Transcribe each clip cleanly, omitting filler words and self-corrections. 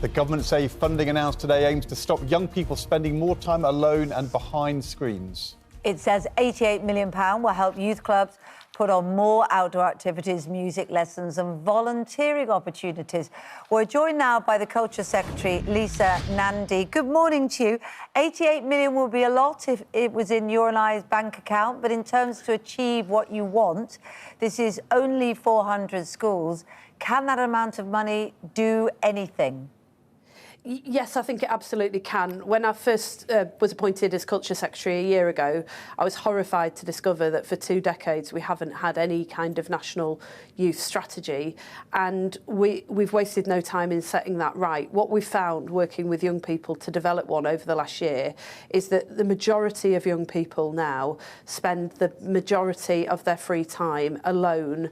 The government say funding announced today aims to stop young people spending more time alone and behind screens. It says £88 million will help youth clubs put on more outdoor activities, music lessons and volunteering opportunities. We're joined now by the Culture Secretary Lisa Nandy. Good morning to you. 88 million will be a lot if it was in your and I's bank account, but in terms to achieve what you want, this is only 400 schools. Can that amount of money do anything? Yes, I think it absolutely can. When I first was appointed as Culture Secretary a year ago, I was horrified to discover that for 2 decades we haven't had any kind of national youth strategy, and we've wasted no time in setting that right. What we've found working with young people to develop one over the last year is that the majority of young people now spend the majority of their free time alone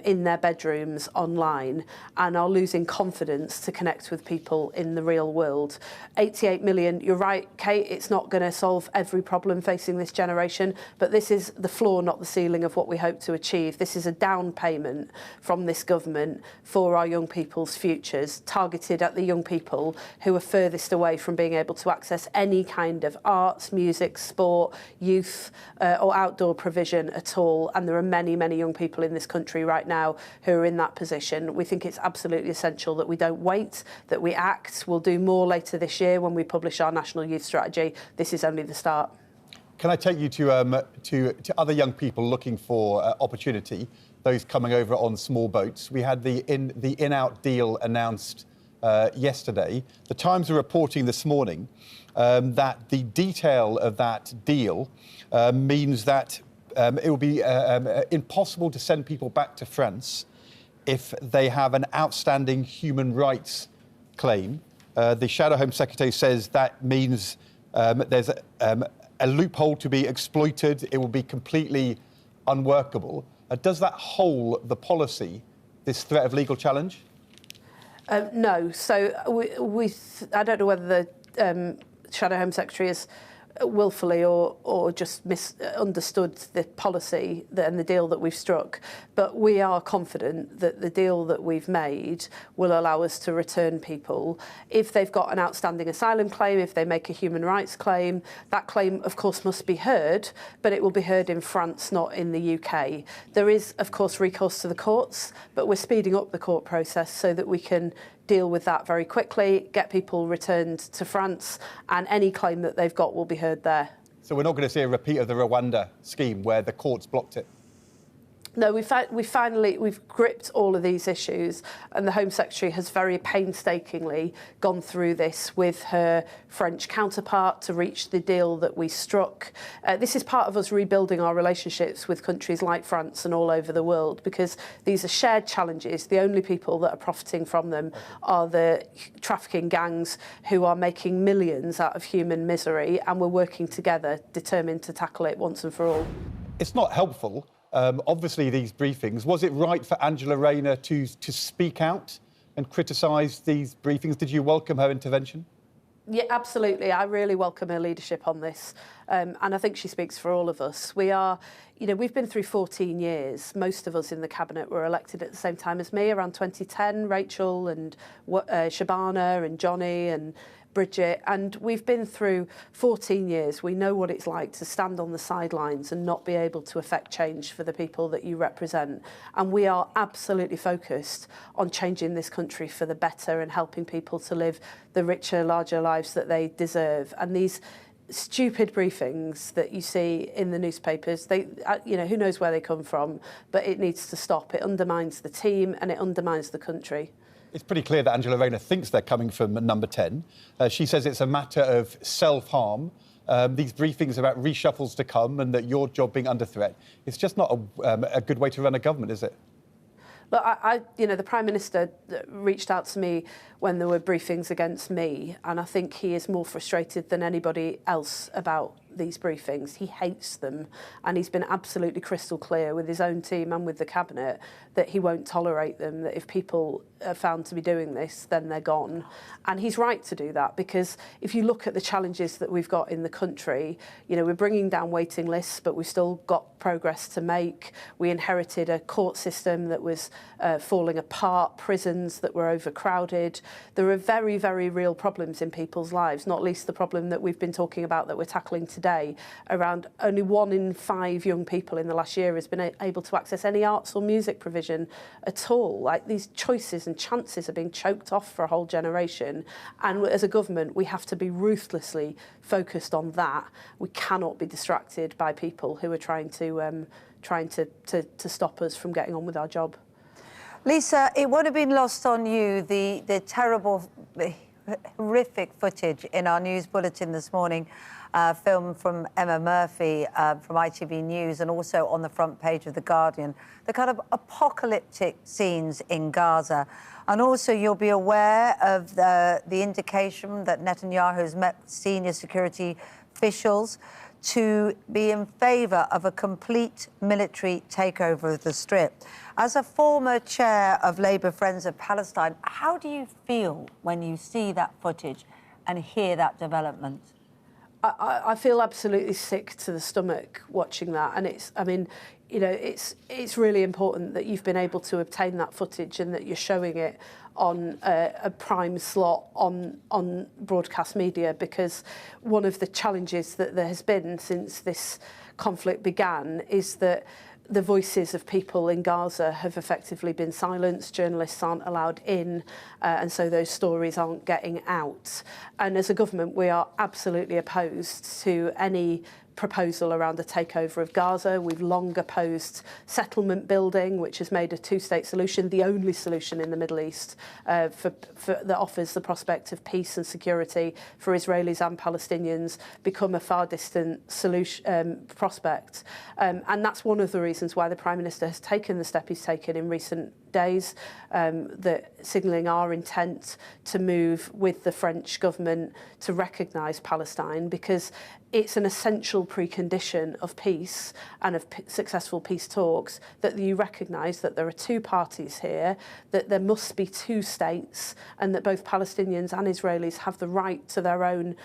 in their bedrooms online and are losing confidence to connect with people in the real world. 88 million, you're right, Kate, it's not going to solve every problem facing this generation, but this is the floor, not the ceiling of what we hope to achieve. This is a down payment from this government for our young people's futures, targeted at the young people who are furthest away from being able to access any kind of arts, music, sport, youth or outdoor provision at all. And there are many, many young people in this country right now who are in that position. We think it's absolutely essential that we don't wait, that we act. We'll do more later this year when we publish our National Youth Strategy. This is only the start. Can I take you to other young people looking for opportunity, those coming over on small boats? We had the in-out deal announced yesterday. The Times are reporting this morning that the detail of that deal means that it will be impossible to send people back to France if they have an outstanding human rights claim. The Shadow Home Secretary says that means there's a loophole to be exploited. It will be completely unworkable. Does that hold the policy, this threat of legal challenge? No. So I don't know whether the Shadow Home Secretary is willfully or just misunderstood the policy and the deal that we've struck. But we are confident that the deal that we've made will allow us to return people. If they've got an outstanding asylum claim, if they make a human rights claim, that claim, of course, must be heard, but it will be heard in France, not in the UK. There is, of course, recourse to the courts, but we're speeding up the court process so that we can deal with that very quickly, get people returned to France, and any claim that they've got will be heard there. So we're not going to see a repeat of the Rwanda scheme where the courts blocked it? No, we've gripped all of these issues, and the Home Secretary has very painstakingly gone through this with her French counterpart to reach the deal that we struck. This is part of us rebuilding our relationships with countries like France and all over the world, because these are shared challenges. The only people that are profiting from them are the trafficking gangs who are making millions out of human misery, and we're working together, determined to tackle it once and for all. It's not helpful. Obviously, these briefings. Was it right for Angela Rayner to speak out and criticise these briefings? Did you welcome her intervention? Yeah, absolutely. I really welcome her leadership on this. And I think she speaks for all of us. We are, we've been through 14 years. Most of us in the Cabinet were elected at the same time as me, around 2010, Rachel and Shabana and Johnny and Bridget, and we've been through 14 years. We know what it's like to stand on the sidelines and not be able to affect change for the people that you represent. And we are absolutely focused on changing this country for the better and helping people to live the richer, larger lives that they deserve. And these stupid briefings that you see in the newspapers, they, who knows where they come from, but it needs to stop. It undermines the team and it undermines the country. It's pretty clear that Angela Rayner thinks they're coming from number 10. She says it's a matter of self-harm. These briefings about reshuffles to come and that your job being under threat. It's just not a good way to run a government, is it? Look, the Prime Minister reached out to me when there were briefings against me, and I think he is more frustrated than anybody else about these briefings. He hates them, and he's been absolutely crystal clear with his own team and with the cabinet that he won't tolerate them, that if people are found to be doing this, then they're gone. And he's right to do that, because if you look at the challenges that we've got in the country, you know, we're bringing down waiting lists, but we've still got progress to make. We inherited a court system that was falling apart, prisons that were overcrowded. There are very, very real problems in people's lives, not least the problem that we've been talking about that we're tackling today, around only 1 in 5 young people in the last year has been able to access any arts or music provision at all. Like, these choices and chances are being choked off for a whole generation. And as a government, we have to be ruthlessly focused on that. We cannot be distracted by people who are trying to stop us from getting on with our job. Lisa, it won't have been lost on you the terrible, horrific footage in our news bulletin this morning, filmed from Emma Murphy from ITV News, and also on the front page of The Guardian, the kind of apocalyptic scenes in Gaza. And also you'll be aware of the indication that Netanyahu has met senior security officials to be in favour of a complete military takeover of the Strip. As a former chair of Labour Friends of Palestine, how do you feel when you see that footage and hear that development? I feel absolutely sick to the stomach watching that, and it's really important that you've been able to obtain that footage and that you're showing it on a prime slot on broadcast media, because one of the challenges that there has been since this conflict began is that the voices of people in Gaza have effectively been silenced. Journalists aren't allowed in, and so those stories aren't getting out. And as a government, we are absolutely opposed to any proposal around a takeover of Gaza. We've long opposed settlement building, which has made a two-state solution the only solution in the Middle East that offers the prospect of peace and security for Israelis and Palestinians, become a far distant solution prospect. And that's one of the reasons why the Prime Minister has taken the step he's taken in recent days, that signalling our intent to move with the French government to recognise Palestine, because it's an essential precondition of peace and of successful peace talks that you recognise that there are two parties here, that there must be two states, and that both Palestinians and Israelis have the right to their own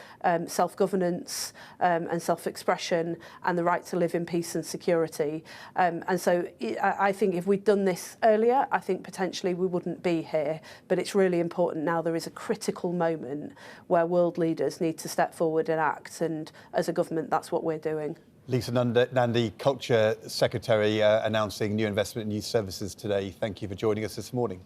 self-governance and self-expression, and the right to live in peace and security. And so I think if we'd done this earlier, I think potentially we wouldn't be here. But it's really important now. There is a critical moment where world leaders need to step forward and act, and as a government, that's what we're doing. Lisa Nandy, Culture Secretary, announcing new investment in youth services today. Thank you for joining us this morning.